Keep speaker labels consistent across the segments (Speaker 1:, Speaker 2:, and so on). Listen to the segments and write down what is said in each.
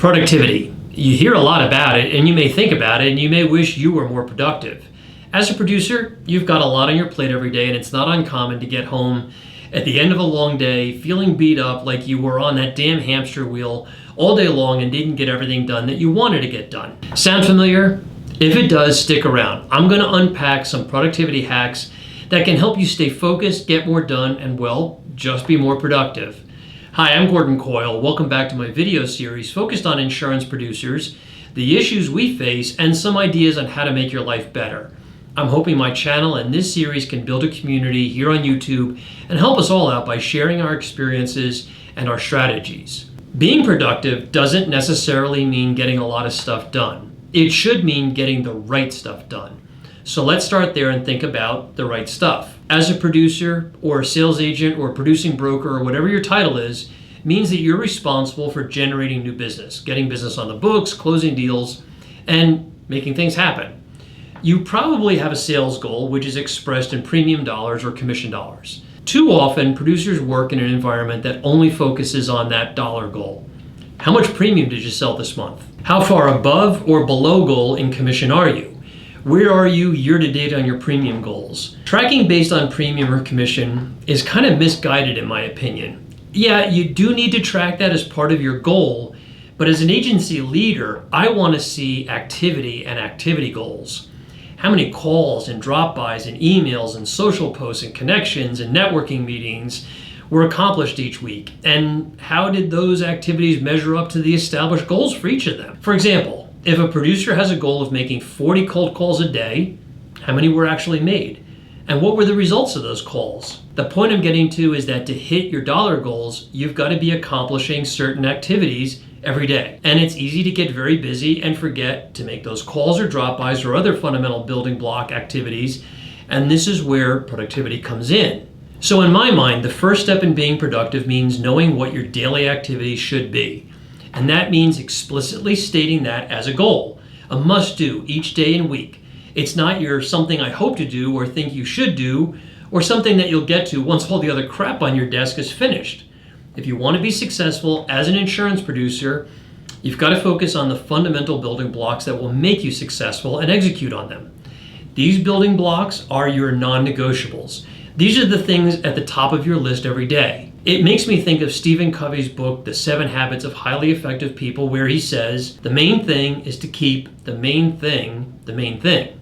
Speaker 1: Productivity. You hear a lot about it, and you may think about it, and you may wish you were more productive. As a producer, you've got a lot on your plate every day, and it's not uncommon to get home at the end of a long day feeling beat up like you were on that damn hamster wheel all day long and didn't get everything done that you wanted to get done. Sound familiar? If it does, stick around. I'm going to unpack some productivity hacks that can help you stay focused, get more done, and well, just be more productive. Hi, I'm Gordon Coyle. Welcome back to my video series focused on insurance producers, the issues we face, and some ideas on how to make your life better. I'm hoping my channel and this series can build a community here on YouTube and help us all out by sharing our experiences and our strategies. Being productive doesn't necessarily mean getting a lot of stuff done. It should mean getting the right stuff done. So let's start there and think about the right stuff. As a producer or a sales agent or a producing broker or whatever your title is, means that you're responsible for generating new business, getting business on the books, closing deals, and making things happen. You probably have a sales goal which is expressed in premium dollars or commission dollars. Too often, producers work in an environment that only focuses on that dollar goal. How much premium did you sell this month? How far above or below goal in commission are you? Where are you year to date on your premium goals? Tracking based on premium or commission is kind of misguided in my opinion. Yeah, you do need to track that as part of your goal, but as an agency leader, I want to see activity and activity goals. How many calls and drop-bys and emails and social posts and connections and networking meetings were accomplished each week? And how did those activities measure up to the established goals for each of them? For example, if a producer has a goal of making 40 cold calls a day, how many were actually made? And what were the results of those calls? The point I'm getting to is that to hit your dollar goals, you've got to be accomplishing certain activities every day. And it's easy to get very busy and forget to make those calls or drop-bys or other fundamental building block activities. And this is where productivity comes in. So in my mind, the first step in being productive means knowing what your daily activities should be. And that means explicitly stating that as a goal, a must-do each day and week. It's not your something I hope to do or think you should do, or something that you'll get to once all the other crap on your desk is finished. If you want to be successful as an insurance producer, you've got to focus on the fundamental building blocks that will make you successful and execute on them. These building blocks are your non-negotiables. These are the things at the top of your list every day. It makes me think of Stephen Covey's book, The 7 Habits of Highly Effective People, where he says, the main thing is to keep the main thing the main thing.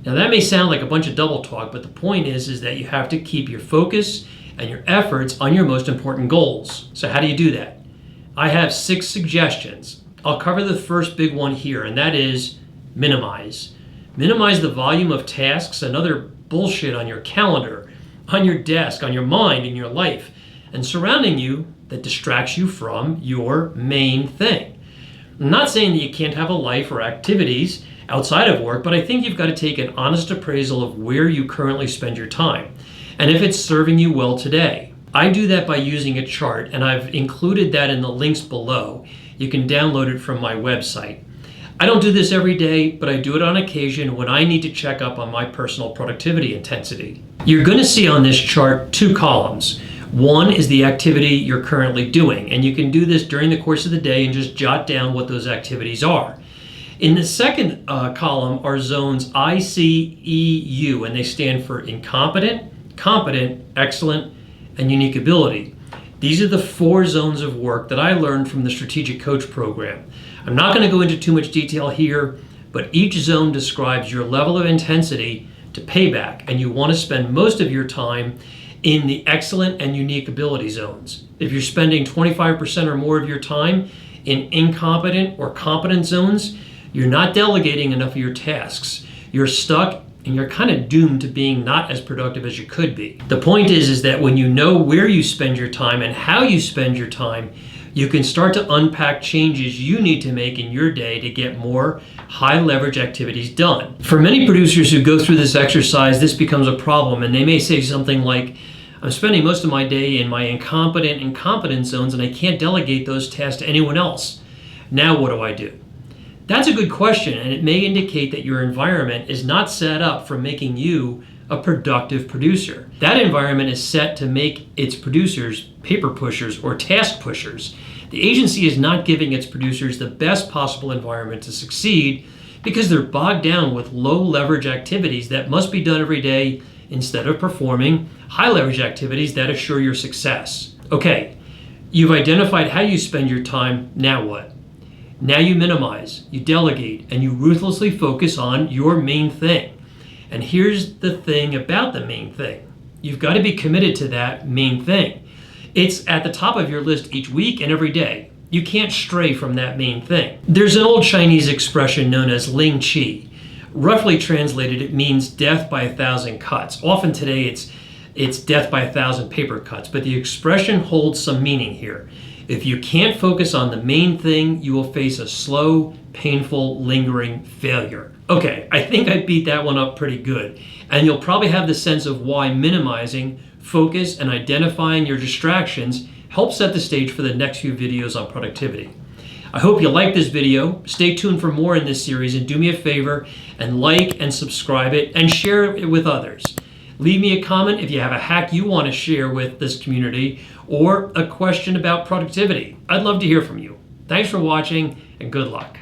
Speaker 1: Now that may sound like a bunch of double talk, but the point is that you have to keep your focus and your efforts on your most important goals. So how do you do that? I have 6 suggestions. I'll cover the first big one here, and that is minimize. Minimize the volume of tasks and other bullshit on your calendar, on your desk, on your mind, in your life, and surrounding you that distracts you from your main thing. I'm not saying that you can't have a life or activities outside of work, but I think you've got to take an honest appraisal of where you currently spend your time and if it's serving you well today. I do that by using a chart, and I've included that in the links below. You can download it from my website. I don't do this every day, but I do it on occasion when I need to check up on my personal productivity intensity. You're going to see on this chart 2 columns. One is the activity you're currently doing, and you can do this during the course of the day and just jot down what those activities are. In the second column are zones I, C, E, U, and they stand for incompetent, competent, excellent, and unique ability. These are the 4 zones of work that I learned from the Strategic Coach program. I'm not going to go into too much detail here, but each zone describes your level of intensity to payback, and you want to spend most of your time in the excellent and unique ability zones. If you're spending 25% or more of your time in incompetent or competent zones, you're not delegating enough of your tasks. You're stuck and you're kind of doomed to being not as productive as you could be. The point is that when you know where you spend your time and how you spend your time, you can start to unpack changes you need to make in your day to get more high leverage activities done. For many producers who go through this exercise, this becomes a problem, and they may say something like, I'm spending most of my day in my incompetent and competent zones and I can't delegate those tasks to anyone else. Now what do I do? That's a good question, and it may indicate that your environment is not set up for making you a productive producer. That environment is set to make its producers paper pushers or task pushers. The agency is not giving its producers the best possible environment to succeed because they're bogged down with low leverage activities that must be done every day instead of performing high leverage activities that assure your success. Okay, you've identified how you spend your time, now what? Now you minimize, you delegate, and you ruthlessly focus on your main thing. And here's the thing about the main thing. You've got to be committed to that main thing. It's at the top of your list each week and every day. You can't stray from that main thing. There's an old Chinese expression known as Ling Qi. Roughly translated, it means death by 1,000 cuts. Often today it's death by 1,000 paper cuts, but the expression holds some meaning here. If you can't focus on the main thing, you will face a slow, painful, lingering failure. Okay, I think I beat that one up pretty good. And you'll probably have the sense of why minimizing, focus, and identifying your distractions help set the stage for the next few videos on productivity. I hope you like this video. Stay tuned for more in this series, and do me a favor and like and subscribe it and share it with others. Leave me a comment if you have a hack you want to share with this community or a question about productivity. I'd love to hear from you. Thanks for watching and good luck.